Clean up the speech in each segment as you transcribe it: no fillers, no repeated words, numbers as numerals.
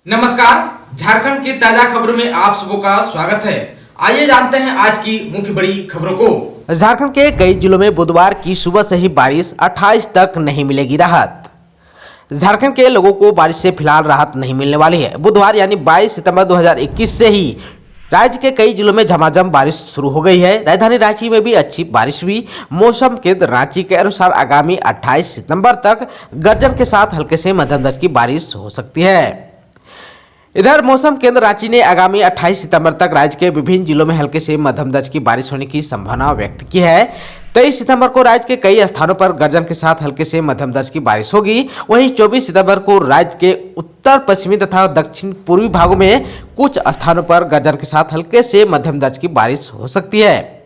नमस्कार, झारखंड की ताजा खबरों में आप सबों का स्वागत है। आइए जानते हैं आज की मुख्य बड़ी खबरों को। झारखंड के कई जिलों में बुधवार की सुबह से ही बारिश, 28 तक नहीं मिलेगी राहत। झारखंड के लोगों को बारिश से फिलहाल राहत नहीं मिलने वाली है। बुधवार यानी 22 सितंबर 2021 से ही राज्य के कई जिलों में झमाझम बारिश शुरू हो गई है। राजधानी रांची में भी अच्छी बारिश हुई। मौसम केंद्र रांची के अनुसार आगामी 28 सितंबर तक गर्जन के साथ हल्के से मध्यम दर्जे की बारिश हो सकती है। इधर मौसम केंद्र रांची ने आगामी 28 सितंबर तक राज्य के विभिन्न जिलों में हल्के से मध्यम दर्जे की बारिश होने की संभावना व्यक्त की है। 23 सितंबर को राज्य के कई स्थानों पर गर्जन के साथ हल्के से मध्यम दर्जे की बारिश होगी। वहीं 24 सितंबर को राज्य के उत्तर पश्चिमी तथा दक्षिण पूर्वी भागों में कुछ स्थानों पर गर्जन के साथ हल्के से मध्यम दर्जे की बारिश हो सकती है।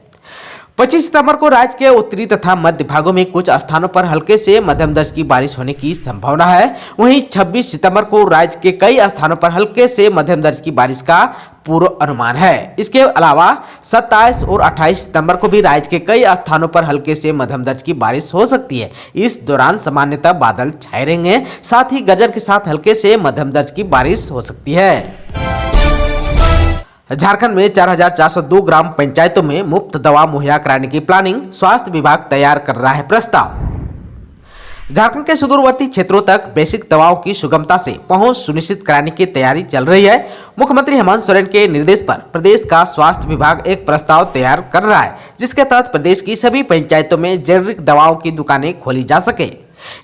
25 सितंबर को राज्य के उत्तरी तथा मध्य भागों में कुछ स्थानों पर हल्के से मध्यम दर्जे की बारिश होने की संभावना है। वहीं 26 सितंबर को राज्य के कई स्थानों पर हल्के से मध्यम दर्जे की बारिश का पूर्व अनुमान है। इसके अलावा 27 और 28 सितंबर को भी राज्य के कई स्थानों पर हल्के से मध्यम दर्जे की बारिश हो सकती है। इस दौरान सामान्यतः बादल छाए रहेंगे, साथ ही गरज के साथ हल्के से मध्यम दर्जे की बारिश हो सकती है। झारखंड में 4402 ग्राम पंचायतों में मुफ्त दवा मुहैया कराने की प्लानिंग, स्वास्थ्य विभाग तैयार कर रहा है प्रस्ताव। झारखंड के सुदूरवर्ती क्षेत्रों तक बेसिक दवाओं की सुगमता से पहुंच सुनिश्चित कराने की तैयारी चल रही है। मुख्यमंत्री हेमंत सोरेन के निर्देश पर प्रदेश का स्वास्थ्य विभाग एक प्रस्ताव तैयार कर रहा है, जिसके तहत प्रदेश की सभी पंचायतों में जेनेरिक दवाओं की दुकानें खोली जा सके।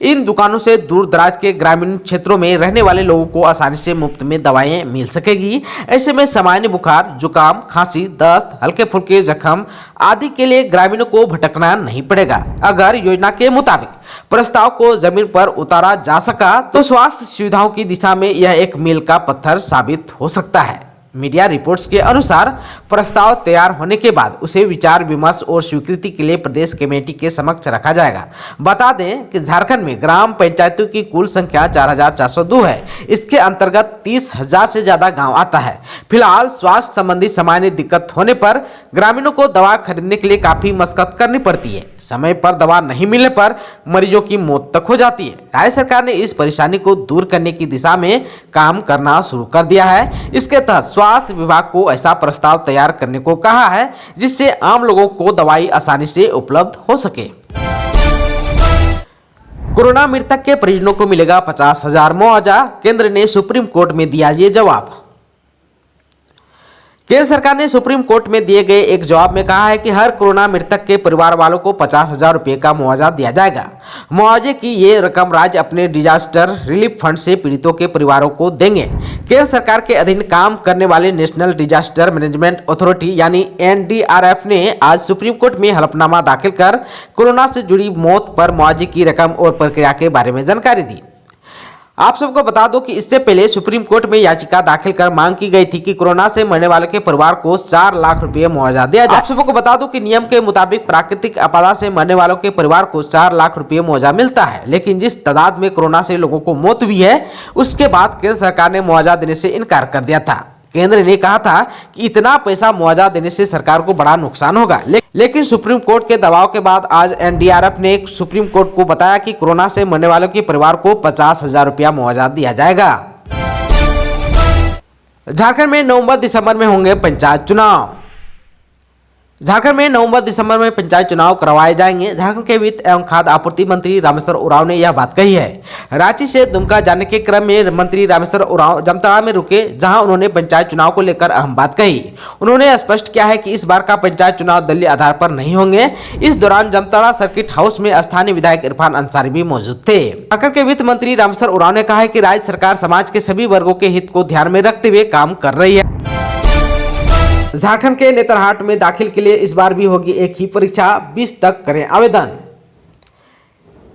इन दुकानों से दूर दराज के ग्रामीण क्षेत्रों में रहने वाले लोगों को आसानी से मुफ्त में दवाएं मिल सकेगी। ऐसे में सामान्य बुखार, जुकाम, खांसी, दस्त, हल्के फुल्के जख्म आदि के लिए ग्रामीणों को भटकना नहीं पड़ेगा। अगर योजना के मुताबिक प्रस्ताव को जमीन पर उतारा जा सका तो स्वास्थ्य सुविधाओं की दिशा में यह एक मील का पत्थर साबित हो सकता है। मीडिया रिपोर्ट्स के अनुसार प्रस्ताव तैयार होने के बाद उसे विचार विमर्श और स्वीकृति के लिए प्रदेश कमेटी के समक्ष रखा जाएगा। बता दें कि झारखंड में ग्राम पंचायतों की कुल संख्या 4402 है। इसके अंतर्गत 30,000 से ज्यादा गांव आता है। फिलहाल स्वास्थ्य संबंधी सामान्य दिक्कत होने पर ग्रामीणों को दवा खरीदने के लिए काफी मशक्कत करनी पड़ती है। समय पर दवा नहीं मिलने पर मरीजों की मौत तक हो जाती है। राज्य सरकार ने इस परेशानी को दूर करने की दिशा में काम करना शुरू कर दिया है। इसके तहत स्वास्थ्य विभाग को ऐसा प्रस्ताव तैयार करने को कहा है, जिससे आम लोगों को दवाई आसानी से उपलब्ध हो सके। कोरोना मृतक के परिजनों को मिलेगा 50,000 मुआवजा, केंद्र ने सुप्रीम कोर्ट में दिया ये जवाब। केंद्र सरकार ने सुप्रीम कोर्ट में दिए गए एक जवाब में कहा है कि हर कोरोना मृतक के परिवार वालों को 50,000 रुपये का मुआवजा दिया जाएगा। मुआवजे की ये रकम राज्य अपने डिजास्टर रिलीफ फंड से पीड़ितों के परिवारों को देंगे। केंद्र सरकार के अधीन काम करने वाले नेशनल डिजास्टर मैनेजमेंट अथॉरिटी यानी NDRF ने आज सुप्रीम कोर्ट में हलफनामा दाखिल कर कोरोना से जुड़ी मौत पर मुआवजे की रकम और प्रक्रिया के बारे में जानकारी दी। आप सबको बता दो कि इससे पहले सुप्रीम कोर्ट में याचिका दाखिल कर मांग की गई थी कि कोरोना से मरने वाले के परिवार को 4 लाख रुपए मुआवजा दिया जाए। आप सबको बता दो कि नियम के मुताबिक प्राकृतिक आपदा से मरने वालों के परिवार को 4 लाख रुपए मुआवजा मिलता है, लेकिन जिस तादाद में कोरोना से लोगों को मौत हुई है उसके बाद केंद्र सरकार ने मुआवजा देने से इनकार कर दिया था। केंद्र ने कहा था कि इतना पैसा मुआवजा देने से सरकार को बड़ा नुकसान होगा, लेकिन सुप्रीम कोर्ट के दबाव के बाद आज NDRF ने सुप्रीम कोर्ट को बताया कि कोरोना से मरने वालों के परिवार को 50,000 रुपया मुआवजा दिया जाएगा। झारखंड में नवंबर-दिसंबर में होंगे पंचायत चुनाव। झारखंड में नवंबर-दिसंबर में पंचायत चुनाव करवाए जाएंगे। झारखंड के वित्त एवं खाद्य आपूर्ति मंत्री रामेश्वर उरांव ने यह बात कही है। रांची से दुमका जाने के क्रम में मंत्री रामेश्वर उरांव जामताड़ा में रुके, जहां उन्होंने पंचायत चुनाव को लेकर अहम बात कही। उन्होंने स्पष्ट किया है कि इस बार का पंचायत चुनाव दलीय आधार पर नहीं होंगे। इस दौरान जामताड़ा सर्किट हाउस में स्थानीय विधायक इरफान अंसारी भी मौजूद थे। झारखंड के वित्त मंत्री रामेश्वर उरांव ने कहा है कि राज्य सरकार समाज के सभी वर्गों के हित को ध्यान में रखते हुए काम कर रही है। झारखंड के नेतरहाट में दाखिल के लिए इस बार भी होगी एक ही परीक्षा, 20 तक करें आवेदन।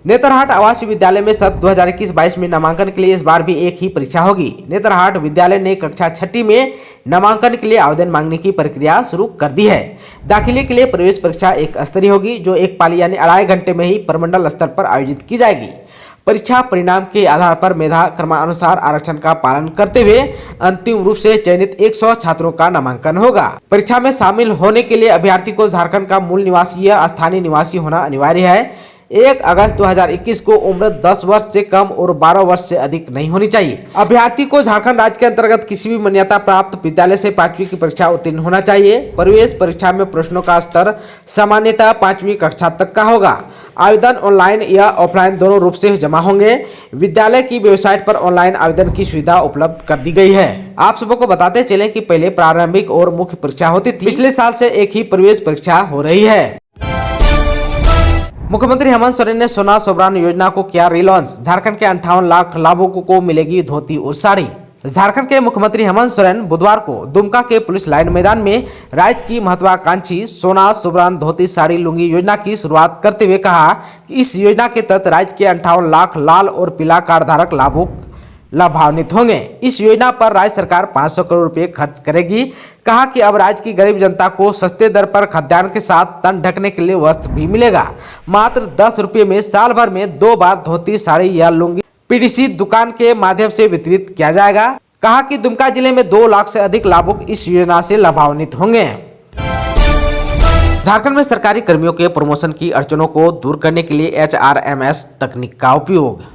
नेतरहाट आवासीय विद्यालय में सत्र 2021-22 में नामांकन के लिए इस बार भी एक ही परीक्षा होगी। नेतरहाट विद्यालय ने कक्षा 6ठी में नामांकन के लिए आवेदन मांगने की प्रक्रिया शुरू कर दी है। दाखिले के लिए प्रवेश परीक्षा एक स्तरीय होगी, जो एक पाली यानी 2.5 घंटे में ही प्रमंडल स्तर पर आयोजित की जाएगी। परीक्षा परिणाम के आधार पर मेधा क्रमानुसार आरक्षण का पालन करते हुए अंतिम रूप से चयनित 100 छात्रों का नामांकन होगा। परीक्षा में शामिल होने के लिए अभ्यर्थी को झारखंड का मूल निवासी या स्थानीय निवासी होना अनिवार्य है। 1 अगस्त 2021 को उम्र 10 वर्ष से कम और 12 वर्ष से अधिक नहीं होनी चाहिए। अभ्यर्थी को झारखंड राज्य के अंतर्गत किसी भी मान्यता प्राप्त विद्यालय से 5वीं की परीक्षा उत्तीर्ण होना चाहिए। प्रवेश परीक्षा में प्रश्नों का स्तर सामान्यतः 5वीं कक्षा तक का होगा। आवेदन ऑनलाइन या ऑफलाइन दोनों रूप से जमा होंगे। विद्यालय की वेबसाइट पर ऑनलाइन आवेदन की सुविधा उपलब्ध कर दी गई है। आप सबको बताते चलें कि पहले प्रारंभिक और मुख्य परीक्षा होती थी, पिछले साल से एक ही प्रवेश परीक्षा हो रही है। मुख्यमंत्री हेमंत सोरेन ने सोना सोबरान योजना को किया रिलॉन्च। झारखंड के 58 लाख लाभुकों को मिलेगी धोती और साड़ी। झारखंड के मुख्यमंत्री हेमंत सोरेन बुधवार को दुमका के पुलिस लाइन मैदान में राज्य की महत्वाकांक्षी सोना सोबरान धोती साड़ी लुंगी योजना की शुरुआत करते हुए कहा कि इस योजना के तहत राज्य के 58 लाख लाल और पीला कार्ड धारक लाभुक लाभान्वित होंगे। इस योजना पर राज्य सरकार 500 करोड़ रुपए खर्च करेगी। कहा कि अब राज्य की गरीब जनता को सस्ते दर पर खाद्यान्न के साथ तन ढकने के लिए वस्त्र भी मिलेगा। मात्र 10 रुपये में साल भर में 2 बार धोती साड़ी या लुंगी पीडीसी दुकान के माध्यम से वितरित किया जाएगा। कहा कि दुमका जिले में 2 लाख से अधिक लाभुक इस योजना से लाभान्वित होंगे। झारखंड में सरकारी कर्मियों के प्रमोशन की अड़चनों को दूर करने के लिए HRMS तकनीक का उपयोग।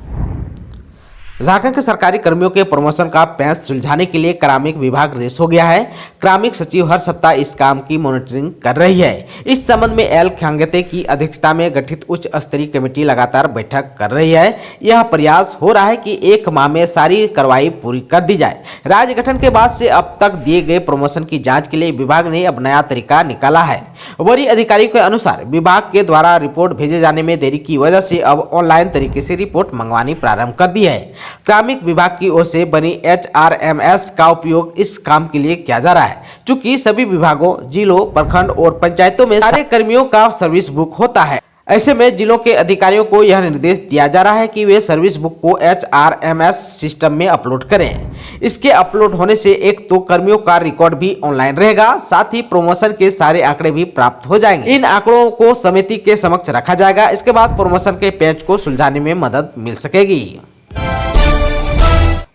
झारखंड के सरकारी कर्मियों के प्रमोशन का पेंच सुलझाने के लिए कार्मिक विभाग रेस हो गया है। कार्मिक सचिव हर सप्ताह इस काम की मॉनिटरिंग कर रही है। इस संबंध में एल खांगते की अध्यक्षता में गठित उच्च स्तरीय कमेटी लगातार बैठक कर रही है। यह प्रयास हो रहा है कि 1 माह में सारी कार्रवाई पूरी कर दी जाए। राज्य गठन के बाद से अब तक दिए गए प्रमोशन की जाँच के लिए विभाग ने अब नया तरीका निकाला है। वरीय अधिकारी के अनुसार विभाग के द्वारा रिपोर्ट भेजे जाने में देरी की वजह से अब ऑनलाइन तरीके से रिपोर्ट मंगवानी प्रारंभ कर दी है। कार्मिक विभाग की ओर से बनी HRMS का उपयोग इस काम के लिए किया जा रहा है। चूंकि सभी विभागों, जिलों, प्रखंड और पंचायतों में सारे कर्मियों का सर्विस बुक होता है, ऐसे में जिलों के अधिकारियों को यह निर्देश दिया जा रहा है कि वे सर्विस बुक को HRMS सिस्टम में अपलोड करें। इसके अपलोड होने से एक तो कर्मियों का रिकॉर्ड भी ऑनलाइन रहेगा, साथ ही प्रमोशन के सारे आंकड़े भी प्राप्त हो जाएंगे। इन आंकड़ों को समिति के समक्ष रखा जाएगा। इसके बाद प्रमोशन के पेच को सुलझाने में मदद मिल सकेगी।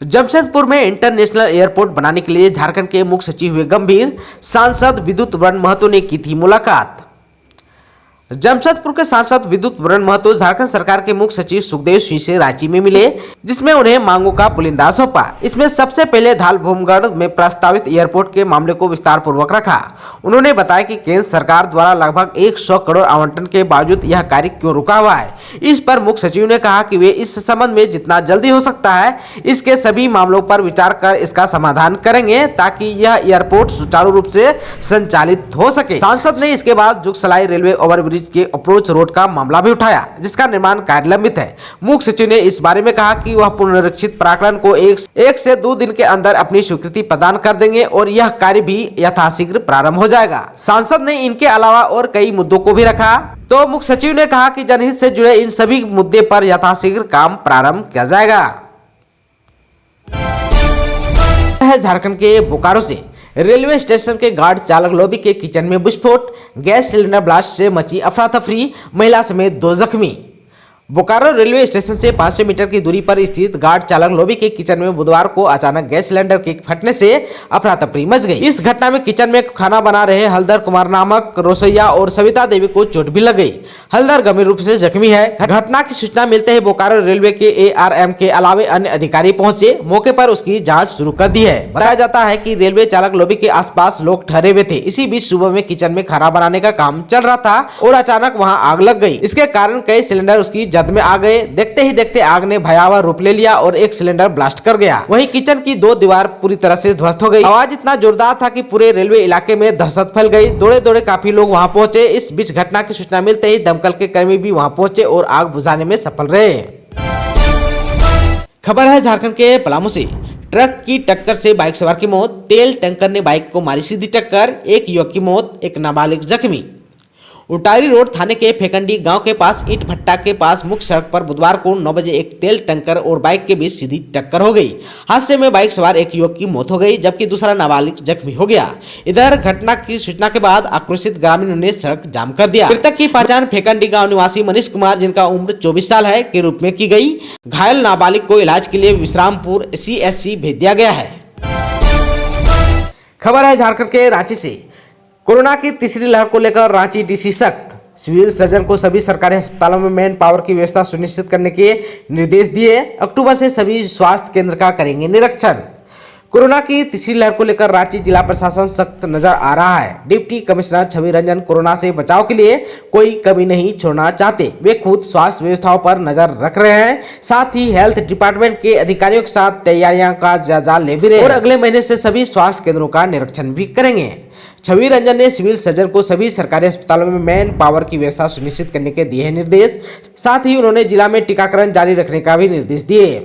जमशेदपुर में इंटरनेशनल एयरपोर्ट बनाने के लिए झारखंड के मुख्य सचिव हुए गंभीर। सांसद विद्युत वरण महतो ने की थी मुलाकात। जमशेदपुर के सांसद विद्युत वरण महतो झारखंड सरकार के मुख्य सचिव सुखदेव सिंह से रांची में मिले, जिसमें उन्हें मांगों का पुलिंदा सौंपा। इसमें सबसे पहले धालभूमगढ़ में प्रस्तावित एयरपोर्ट के मामले को विस्तार पूर्वक रखा। उन्होंने बताया कि केंद्र सरकार द्वारा लगभग 100 करोड़ आवंटन के बावजूद यह कार्य क्यों रुका हुआ है। इस पर मुख्य सचिव ने कहा कि वे इस संबंध में जितना जल्दी हो सकता है इसके सभी मामलों पर विचार कर इसका समाधान करेंगे, ताकि यह एयरपोर्ट सुचारू रूप से संचालित हो सके। सांसद ने इसके बाद जुगसलाई रेलवे ओवरब्रिज के अप्रोच रोड का मामला भी उठाया, जिसका निर्माण कार्य लंबित है। मुख्य सचिव ने इस बारे में कहा कि वह पुनरीक्षित प्राकलन को 1 से 2 दिन के अंदर अपनी स्वीकृति प्रदान कर देंगे और यह कार्य भी यथाशीघ्र प्रारंभ हो जाएगा। सांसद ने इनके अलावा और कई मुद्दों को भी रखा, तो मुख्य सचिव ने कहा कि जनहित से जुड़े इन सभी मुद्दे पर यथाशीघ्र काम प्रारंभ किया जाएगा। झारखंड के बोकारो से रेलवे स्टेशन के गार्ड चालक लॉबी के किचन में विस्फोट, गैस सिलेंडर ब्लास्ट से मची अफरा तफरी, महिला समेत 2 जख्मी। बोकारो रेलवे स्टेशन से 500 मीटर की दूरी पर स्थित गार्ड चालक लॉबी के किचन में बुधवार को अचानक गैस सिलेंडर के फटने से अफरा तफरी मच गई। इस घटना में किचन में खाना बना रहे हलदर कुमार नामक रसोइया और सविता देवी को चोट भी लग गई। हलदर गंभीर रूप से जख्मी है। घटना की सूचना मिलते ही बोकारो रेलवे के ARM के अलावे अन्य अधिकारी पहुंचे, मौके पर उसकी जाँच शुरू कर दी है। बताया जाता है कि रेलवे चालक लॉबी के आसपास लोग ठहरे हुए थे। इसी बीच सुबह में किचन में खाना बनाने का काम चल रहा था और अचानक वहाँ आग लग गई। इसके कारण कई सिलेंडर उसकी जद में आ गए। देखते ही देखते आग ने भयावह रूप ले लिया और एक सिलेंडर ब्लास्ट कर गया। वहीं किचन की 2 दीवार पूरी तरह से ध्वस्त हो गई। आवाज इतना जोरदार था कि पूरे रेलवे इलाके में दहशत फैल गई। दौड़े दौड़े काफी लोग वहां पहुंचे। इस बीच घटना की सूचना मिलते ही दमकल के कर्मी भी वहां पहुंचे और आग बुझाने में सफल रहे। खबर है झारखंड के पलामू से। ट्रक की टक्कर से बाइक सवार की मौत। तेल टैंकर ने बाइक को मारी सीधी टक्कर। एक युवक की मौत, एक नाबालिग जख्मी। उटारी रोड थाने के फेकंडी गांव के पास ईंट भट्टा के पास मुख्य सड़क पर बुधवार को 9 बजे एक तेल टैंकर और बाइक के बीच सीधी टक्कर हो गई। हादसे में बाइक सवार एक युवक की मौत हो गई, जबकि दूसरा नाबालिग जख्मी हो गया। इधर घटना की सूचना के बाद आक्रोशित ग्रामीणों ने सड़क जाम कर दिया। मृतक की पहचान फेकंडी गाँव निवासी मनीष कुमार, जिनका उम्र 24 साल है, के रूप में की गई। घायल नाबालिग को इलाज के लिए विश्रामपुर CSC भेज दिया गया है। खबर है झारखंड के रांची से। कोरोना की तीसरी लहर को लेकर रांची DC सख्त। सिविल सर्जन को सभी सरकारी अस्पतालों में मैन पावर की व्यवस्था सुनिश्चित करने के निर्देश दिए। अक्टूबर से सभी स्वास्थ्य केंद्र का करेंगे निरीक्षण। कोरोना की तीसरी लहर को लेकर रांची जिला प्रशासन सख्त नजर आ रहा है। Deputy commissioner Chhavi Ranjan corona से बचाव के लिए कोई कमी नहीं छोड़ना चाहते। वे खुद स्वास्थ्य व्यवस्थाओं पर नजर रख रहे हैं, साथ ही हेल्थ डिपार्टमेंट के अधिकारियों के साथ तैयारियों का जायजा ले भी रहे हैं और अगले महीने से सभी स्वास्थ्य केंद्रों का निरीक्षण भी करेंगे। छवि रंजन ने सिविल सर्जन को सभी सरकारी अस्पतालों में मैन पावर की व्यवस्था सुनिश्चित करने के दिए हैं निर्देश। साथ ही उन्होंने जिला में टीकाकरण जारी रखने का भी निर्देश दिए।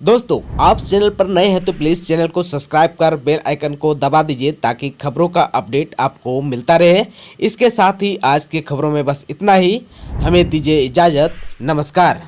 दोस्तों, आप चैनल पर नए हैं तो प्लीज चैनल को सब्सक्राइब कर बेल आइकन को दबा दीजिए ताकि खबरों का अपडेट आपको मिलता रहे। इसके साथ ही आज की खबरों में बस इतना ही। हमें दीजिए इजाजत। नमस्कार।